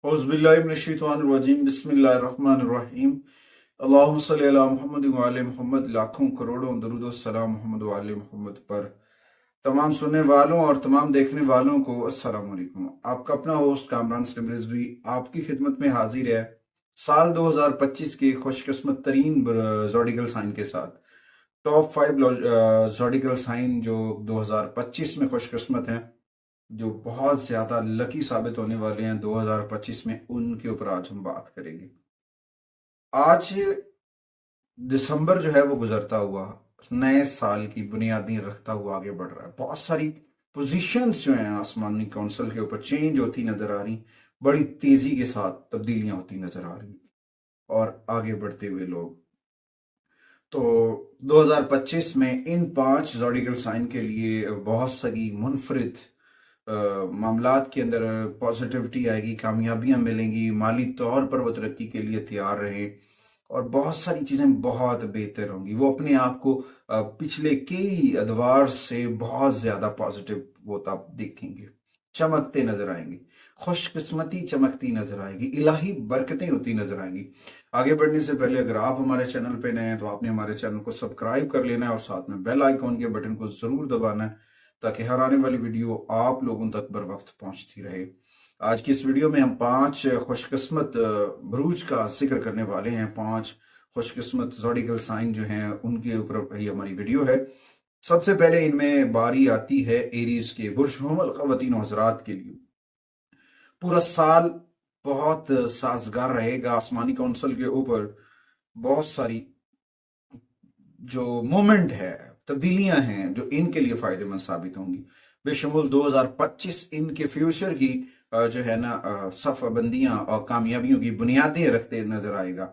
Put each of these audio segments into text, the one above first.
औज़ुबिल्लाहिमिनश्शैतानिर्रजीम बिस्मिल्लाहिर्रहमानिर्रहीम। अल्लाहुम्मा सल्लि अला मुहम्मद व आले मुहम्मद। लाखों करोड़ों दरूद व सलाम मोहम्मद व आले मुहम्मद पर। तमाम सुनने वालों और तमाम देखने वालों को अस्सलाम वालेकुम। आपका अपना होस्ट कामरान स्लिम रिजवी आपकी खिदमत में हाजिर है साल 2025 के खुशकिस्मत तरीन ज़ोडिकल साइन के साथ। टॉप 5 ज़ोडिकल साइन जो 2025 में खुशकिस्मत हैं, जो बहुत ज्यादा लकी साबित होने वाले हैं 2025 में, उनके ऊपर आज हम बात करेंगे। आज दिसंबर जो है वो गुजरता हुआ नए साल की बुनियादी रखता हुआ आगे बढ़ रहा है। बहुत सारी पोजीशंस जो हैं आसमानी काउंसिल के ऊपर चेंज होती नजर आ रही, बड़ी तेजी के साथ तब्दीलियां होती नजर आ रही और आगे बढ़ते हुए लोग। तो 2025 में इन 5 ज़ोडिकल साइन के लिए बहुत सारी मुनफरिद मामलात के अंदर पॉजिटिविटी आएगी, कामयाबियां मिलेंगी, माली तौर पर वो तरक्की के लिए तैयार रहें और बहुत सारी चीज़ें बहुत बेहतर होंगी। वो अपने आप को पिछले कई अदवार से बहुत ज़्यादा पॉजिटिव होता देखेंगे, चमकते नजर आएंगे, खुशकिस्मती चमकती नजर आएगी, इलाही बरकतें होती नजर आएंगी। आगे बढ़ने से पहले अगर आप हमारे चैनल पे नए हैं तो आपने हमारे चैनल को सब्सक्राइब कर लेना है और साथ में बेल आइकॉन के बटन को जरूर दबाना है ताकि हर आने वाली वीडियो आप लोगों तक बर वक्त पहुंचती रहे। आज की इस वीडियो में हम 5 खुशकिस्मत बुरूज का जिक्र करने वाले हैं। 5 खुशकिस्मत ज़ोडिकल साइन जो हैं उनके ऊपर ही हमारी वीडियो है। सबसे पहले इनमें बारी आती है एरीज के बुर्ज हुमल ख़वातीन और हज़रात के लिए। पूरा साल बहुत साजगार रहेगा। आसमानी काउंसिल के ऊपर बहुत सारी जो मोमेंट है, तब्दीलियां हैं जो इनके लिए फायदेमंद साबित होंगी। बेशमूल 2025 इनके फ्यूचर की जो है ना सफ़बंदियां और कामयाबियों की बुनियादें रखते नजर आएगा।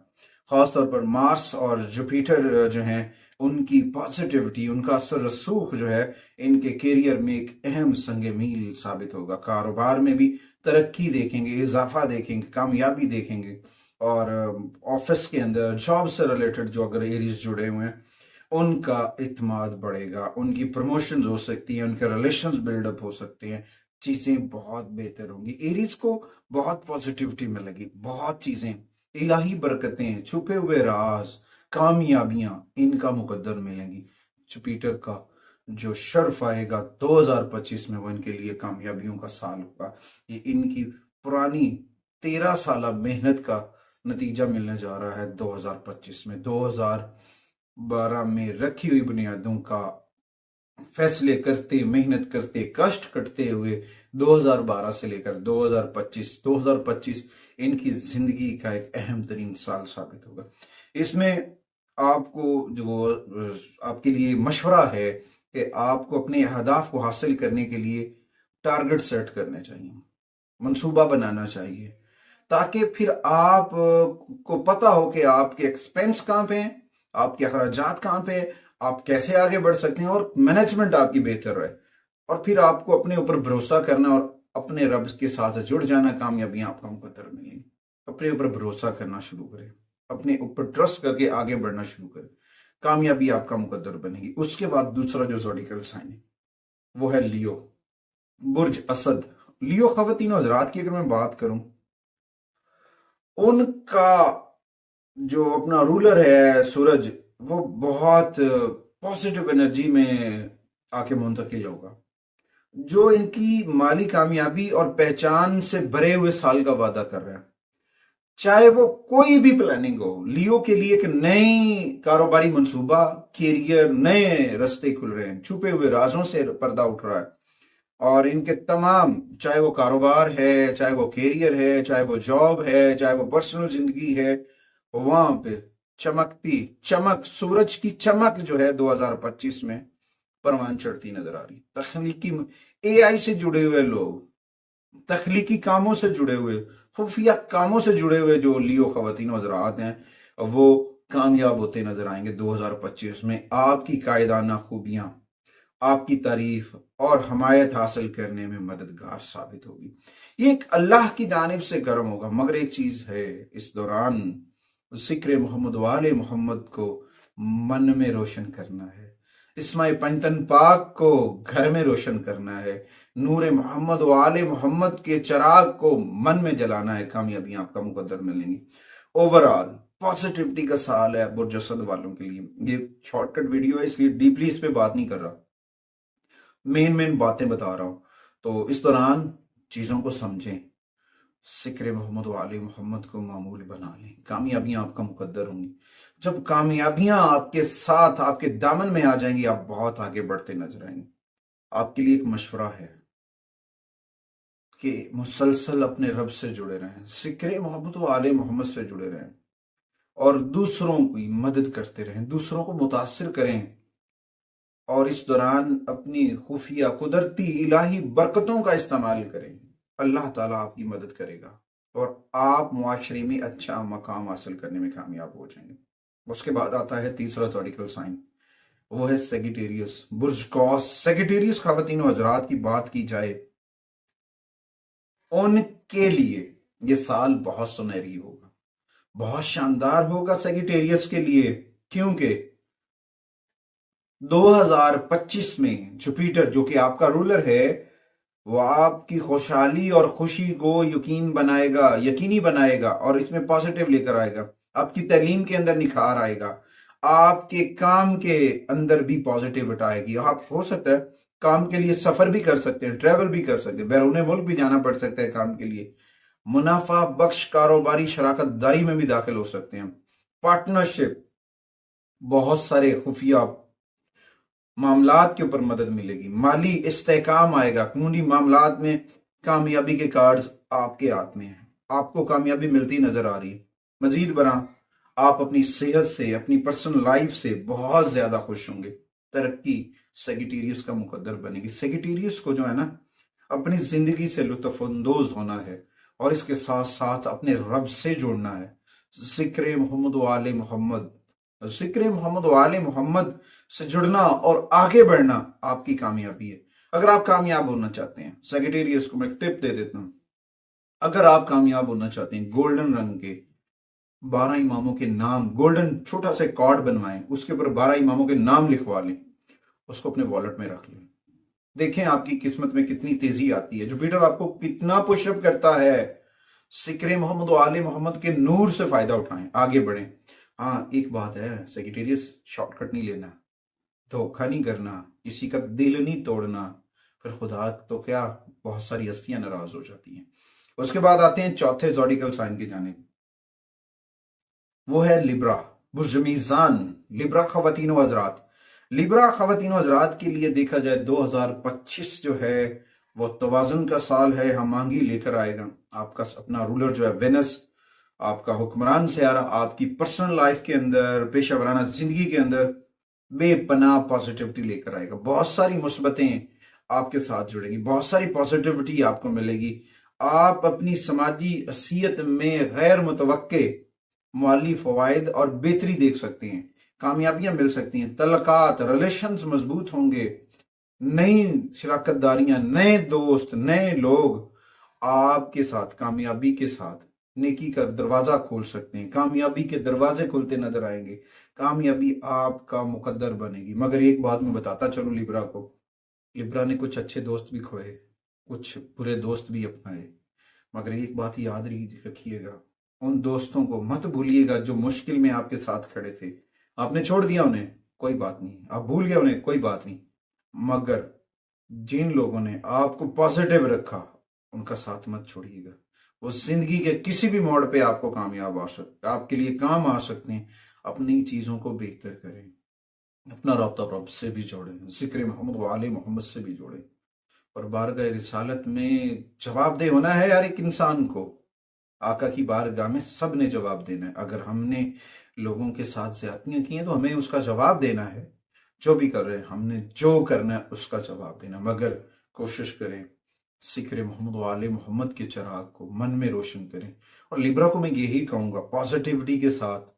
खासतौर पर मार्स और जुपिटर जो हैं उनकी पॉजिटिविटी, उनका असर रसूख जो है इनके कैरियर में एक अहम संग मील साबित होगा। कारोबार में भी तरक्की देखेंगे, इजाफा देखेंगे, कामयाबी देखेंगे और ऑफिस के अंदर जॉब से रिलेटेड जो अगर एरीज जुड़े हुए हैं उनका इत्मीनान बढ़ेगा, उनकी प्रमोशन हो सकती है, उनके रिलेशंस बिल्डअप हो सकते हैं, चीजें बहुत बेहतर होंगी। एरीज को बहुत पॉजिटिविटी मिलेगी, बहुत चीजें, इलाही बरकतें, छुपे हुए राज, कामयाबियां इनका मुकद्दर मिलेंगी। जुपिटर का जो शर्फ आएगा 2025 में वो इनके लिए कामयाबियों का साल होगा। ये इनकी पुरानी 13 साल मेहनत का नतीजा मिलने जा रहा है 2025 में। 2012 में रखी हुई बुनियादों का फैसले करते, मेहनत करते, कष्ट करते हुए 2012 से लेकर 2025 इनकी जिंदगी का एक अहम तरीन साल साबित होगा। इसमें आपको जो आपके लिए मशवरा है कि आपको अपने अहदाफ को हासिल करने के लिए टारगेट सेट करने चाहिए, मंसूबा बनाना चाहिए, ताकि फिर आप को पता हो कि आपके एक्सपेंस कहाँ पे हैं, आपके अखराजात कहाँ पे हैं, आप कैसे आगे बढ़ सकते हैं और मैनेजमेंट आपकी बेहतर रहे। और फिर आपको अपने ऊपर भरोसा करना और अपने रब के साथ जुड़ जाना, कामयाबियां आपका मुकद्दर मिलेंगी। अपने ऊपर भरोसा करना शुरू करें, अपने ऊपर ट्रस्ट करके आगे बढ़ना शुरू करें, कामयाबी आपका मुकद्दर बनेगी। उसके बाद दूसरा जो ज़ोडिकल साइन है वो है लियो, बुर्ज असद। लियो ख़वातीन और हज़रात की अगर मैं बात करूं, उनका जो अपना रूलर है सूरज, वो बहुत पॉजिटिव एनर्जी में आके मुंतकिल होगा, जो इनकी माली कामयाबी और पहचान से भरे हुए साल का वादा कर रहा है। चाहे वो कोई भी प्लानिंग हो, लियो के लिए एक नई कारोबारी मंसूबा, कैरियर, नए रास्ते खुल रहे हैं, छुपे हुए राजों से पर्दा उठ रहा है और इनके तमाम, चाहे वो कारोबार है, चाहे वो कैरियर है, चाहे वो जॉब है, चाहे वो पर्सनल जिंदगी है, वहां पे चमकती चमक, सूरज की चमक जो है 2025 में परवान चढ़ती नजर आ रही। तख्लीकी एआई से जुड़े हुए लोग, तख्लीकी कामों से जुड़े हुए, खुफिया कामों से जुड़े हुए जो लियो ख़वातीन हज़रात हैं वो कामयाब होते नजर आएंगे 2025 में। आपकी कायदाना खूबियां आपकी तारीफ और हमायत हासिल करने में मददगार साबित होगी। ये एक अल्लाह की जानिब से करम होगा। मगर एक चीज है, इस दौरान जिक्र मोहम्मद वाले मोहम्मद को मन में रोशन करना है, इसमाए पंजतन पाक को घर में रोशन करना है, नूर मोहम्मद व आले मोहम्मद के चिराग को मन में जलाना है, कामयाबियां आपका मुकद्दर मिलेंगी। ओवरऑल पॉजिटिविटी का साल है बुर्ज असद वालों के लिए। ये शॉर्टकट वीडियो है इसलिए डीपली इस पे बात नहीं कर रहा, मेन बातें बता रहा हूं। तो इस दौरान चीजों को समझें, सिक्र मोहम्मद वाले मोहम्मद को मामूल बना लें, कामयाबियां आपका मुकद्दर होंगी। जब कामयाबियां आपके साथ आपके दामन में आ जाएंगी, आप बहुत आगे बढ़ते नजर आएंगे। आपके लिए एक मशवरा है कि मुसलसल अपने रब से जुड़े रहें, सिक्र मोहम्मद वाले मोहम्मद से जुड़े रहें और दूसरों की मदद करते रहें, दूसरों को मुतासिर करें। और इस दौरान अपनी खुफिया कुदरती इलाही बरकतों का इस्तेमाल करें। अल्लाह ताला आपकी मदद करेगा और आप मुआशरे में अच्छा मकाम हासिल करने में कामयाब हो जाएंगे। उसके बाद आता है तीसरा ज़ोडिकल साइन, वो है सेगिटेरियस, बुर्ज कौस। सेगिटेरियस खवातीन और हजरात की बात की जाए, उनके लिए ये साल बहुत सुनहरी होगा, बहुत शानदार होगा सेगिटेरियस के लिए, क्योंकि 2025 में जुपिटर जो कि आपका रूलर है, वो आपकी खुशहाली और खुशी को यकीनी बनाएगा और इसमें पॉजिटिव लेकर आएगा। आपकी तालीम के अंदर निखार आएगा, आपके काम के अंदर भी पॉजिटिविटी आएगी। आप हो सकता है काम के लिए सफर भी कर सकते हैं, ट्रैवल भी कर सकते हैं, बैरून मुल्क भी जाना पड़ सकता है काम के लिए। मुनाफा बख्श कारोबारी शराकत दारी में भी दाखिल हो सकते हैं। पार्टनरशिप, बहुत सारे खुफिया मामलात के ऊपर मदद मिलेगी। माली इस्तेहकाम आएगा, कानूनी मामलात में कामयाबी के कार्ड्स आपके हाथ में हैं, आपको कामयाबी मिलती नजर आ रही है। मजीद बरा आप अपनी सेहत से, अपनी पर्सनल लाइफ से बहुत ज्यादा खुश होंगे। तरक्की सेगिटेरियस का मुकद्दर बनेगी। सेगिटेरियस को जो है ना, अपनी जिंदगी से लुत्फअंदोज होना है और इसके साथ साथ अपने रब से जुड़ना है। जिक्र मोहम्मद वाले मोहम्मद, जिक्र मोहम्मद वाले मोहम्मद से जुड़ना और आगे बढ़ना आपकी कामयाबी है। अगर आप कामयाब होना चाहते हैं, सेगिटेरियस को मैं टिप दे देता हूं, अगर आप कामयाब होना चाहते हैं, गोल्डन रंग के 12 इमामों के नाम, गोल्डन छोटा सा कार्ड बनवाएं, उसके ऊपर 12 इमामों के नाम लिखवा लें, उसको अपने वॉलेट में रख लें। देखें आपकी किस्मत में कितनी तेजी आती है, जुपिटर आपको कितना पुशअप करता है। सिक्रे मोहम्मद आले मोहम्मद के नूर से फायदा उठाएं, आगे बढ़ें। हाँ, एक बात है, सेगिटेरियस शॉर्टकट नहीं लेना, धोखा नहीं करना, किसी का दिल नहीं तोड़ना, फिर खुदा तो क्या, बहुत सारी हस्तियां नाराज हो जाती हैं। उसके बाद आते हैं चौथे ज़ोडिकल साइन की जानिब, वो है लिब्रा, बुर्ज मीज़ान। लिब्रा खवातीन व हजरात, लिब्रा खवातीन व हजरात के लिए देखा जाए 2025 जो है वो तवाजुन का साल है, हमआहंगी लेकर आएगा। आपका अपना रूलर जो है वेनस, आपका हुक्मरान सियारा, आपकी पर्सनल लाइफ के अंदर, पेशा वराना जिंदगी के अंदर बेपनाह पॉजिटिविटी लेकर आएगा। बहुत सारी मुस्बतें आपके साथ जुड़ेंगी, बहुत सारी पॉजिटिविटी आपको मिलेगी। आप अपनी समाजी हसीयत में गैर मुतवक्के माली फवायद और बेहतरी देख सकते हैं, कामयाबियां मिल सकती हैं, तलकात, रिलेशंस मजबूत होंगे, नई शराकत दारियां, नए दोस्त, नए लोग आपके साथ कामयाबी के साथ नेकी का दरवाजा खोल सकते हैं, कामयाबी के दरवाजे खुलते नजर आएंगे, कामयाबी आपका मुकद्दर बनेगी। मगर एक बात मैं बताता चलूं लिब्रा को, लिब्रा ने कुछ अच्छे दोस्त भी खोए, कुछ बुरे दोस्त भी अपनाए, मगर एक बात याद रखिएगा, उन दोस्तों को मत भूलिएगा जो मुश्किल में आपके साथ खड़े थे। आपने छोड़ दिया उन्हें, कोई बात नहीं, आप भूल गए उन्हें, कोई बात नहीं, मगर जिन लोगों ने आपको पॉजिटिव रखा उनका साथ मत छोड़िएगा। वो जिंदगी के किसी भी मोड़ पे आपको कामयाब आ सकते, आपके लिए काम आ सकते हैं। अपनी चीजों को बेहतर करें, अपना रब्ता रब से भी जोड़ें, जिक्र मोहम्मद वाले मोहम्मद से भी जोड़ें, और बारगाह रिसालत में जवाबदेह होना है हर एक इंसान को। आका की बारगाह में सब ने जवाब देना है। अगर हमने लोगों के साथ ज्यादतियां की हैं तो हमें उसका जवाब देना है। जो भी कर रहे हैं, हमने जो करना है उसका जवाब देना। मगर कोशिश करें सिक्र मोहम्मद वाले मोहम्मद के चिराग को मन में रोशन करें। और लिब्रा को मैं यही कहूंगा, पॉजिटिविटी के साथ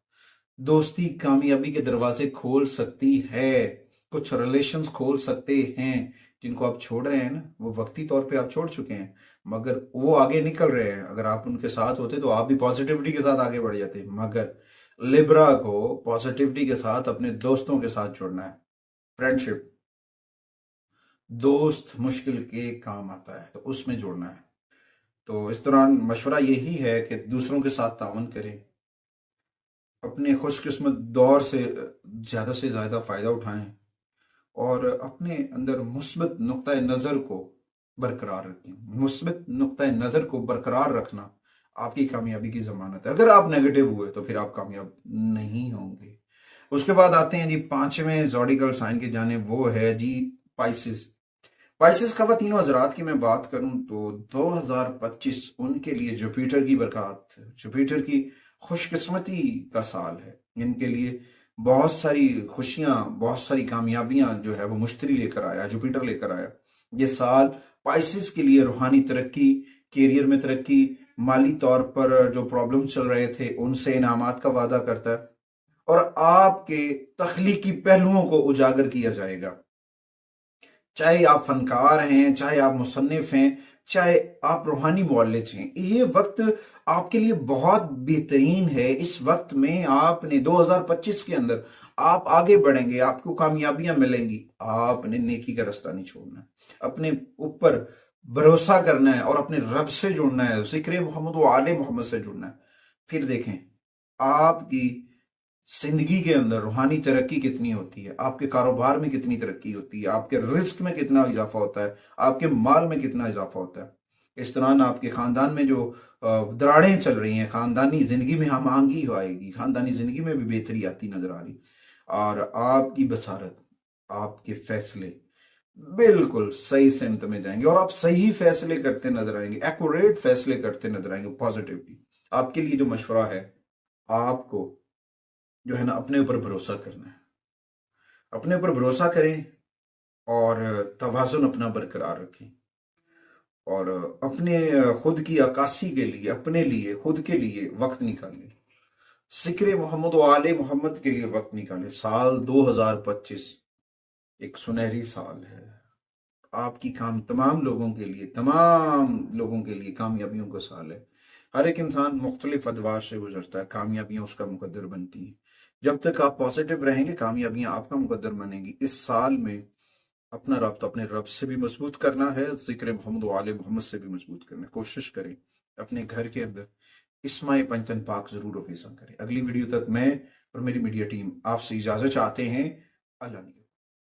दोस्ती कामयाबी के दरवाजे खोल सकती है, कुछ रिलेशंस खोल सकते हैं। जिनको आप छोड़ रहे हैं ना, वो वक्ती तौर पे आप छोड़ चुके हैं, मगर वो आगे निकल रहे हैं। अगर आप उनके साथ होते तो आप भी पॉजिटिविटी के साथ आगे बढ़ जाते। मगर लिब्रा को पॉजिटिविटी के साथ अपने दोस्तों के साथ जुड़ना है, फ्रेंडशिप, दोस्त मुश्किल के काम आता है, तो उसमें जुड़ना है। तो इस दौरान मशवरा यही है कि दूसरों के साथ ताउन करें, अपने खुशकिस्मत दौर से ज़्यादा फ़ायदा उठाएं और अपने अंदर मुस्बत नुक्ता नज़र को बरकरार रखें। मुस्बत नुक्ता नज़र को बरकरार रखना आपकी कामयाबी की ज़मानत है। अगर आप नेगेटिव हुए तो फिर आप कामयाब नहीं होंगे। उसके बाद आते हैं जी 5वें ज़ोडिकल साइन की जानिब, वो है जी पाइसिस। पाइसिस खवातीनों हजरात की मैं बात करूं तो 2025 उनके लिए जुपिटर की बरकत, जुपिटर की खुशकिस्मती का साल है। इनके लिए बहुत सारी खुशियां, बहुत सारी कामयाबियां जो है वो मुश्तरी लेकर आया, जुपिटर लेकर आया। ये साल पाइसिस के लिए रूहानी तरक्की, कैरियर में तरक्की, माली तौर पर जो प्रॉब्लम चल रहे थे उनसे इनामात का वादा करता है और आपके तख्लीकी पहलुओं को उजागर किया जाएगा। चाहे आप फनकार हैं, चाहे आप मुसन्निफ हैं, चाहे आप रूहानी मुअल्लिज हैं, ये वक्त आपके लिए बहुत बेहतरीन है। इस वक्त में आपने 2025 के अंदर आप आगे बढ़ेंगे, आपको कामयाबियां मिलेंगी। आपने नेकी का रास्ता नहीं छोड़ना है, अपने ऊपर भरोसा करना है और अपने रब से जुड़ना है, जिक्र मोहम्मद व आले मोहम्मद से जुड़ना है। फिर देखें आपकी जिंदगी के अंदर रूहानी तरक्की कितनी होती है, आपके कारोबार में कितनी तरक्की होती है, आपके रिस्क में कितना इजाफा होता है, आपके माल में कितना इजाफा होता है। इस दौरान आपके खानदान में जो दरारें चल रही हैं, खानदानी जिंदगी में हम आंगी आएगी, खानदानी जिंदगी में भी बेहतरी आती नजर आ रही, और आपकी बसारत, आपके फैसले बिल्कुल सही सिमत में जाएंगे और आप सही फैसले करते नजर आएंगे, एक्यूरेट फैसले करते नजर आएंगे पॉजिटिवली। आपके लिए जो मशवरा है, आपको जो है ना अपने ऊपर भरोसा करना है, अपने ऊपर भरोसा करें और तवाज़ुन अपना बरकरार रखें और अपने खुद की अक्कासी के लिए, अपने लिए, खुद के लिए वक्त निकालें, जिक्र मोहम्मद व आले मोहम्मद के लिए वक्त निकालें। साल 2025 एक सुनहरी साल है आपकी, तमाम लोगों के लिए, तमाम लोगों के लिए कामयाबियों का साल है। हर एक इंसान मुख्तलिफ अदवार से गुजरता है, कामयाबियां उसका मुकद्दर बनती हैं। जब तक आप पॉजिटिव रहेंगे, कामयाबियां आपका मुकद्दर बनेंगी। इस साल में अपना रब्त अपने रब से भी मजबूत करना है, जिक्र मोहम्मद व आले मोहम्मद से भी मजबूत करना है। कोशिश करें अपने घर के अंदर इस्माए पंचतन पाक जरूर ऑफिसन करें। अगली वीडियो तक मैं और मेरी मीडिया टीम आपसे इजाजत चाहते हैं। अल्लाह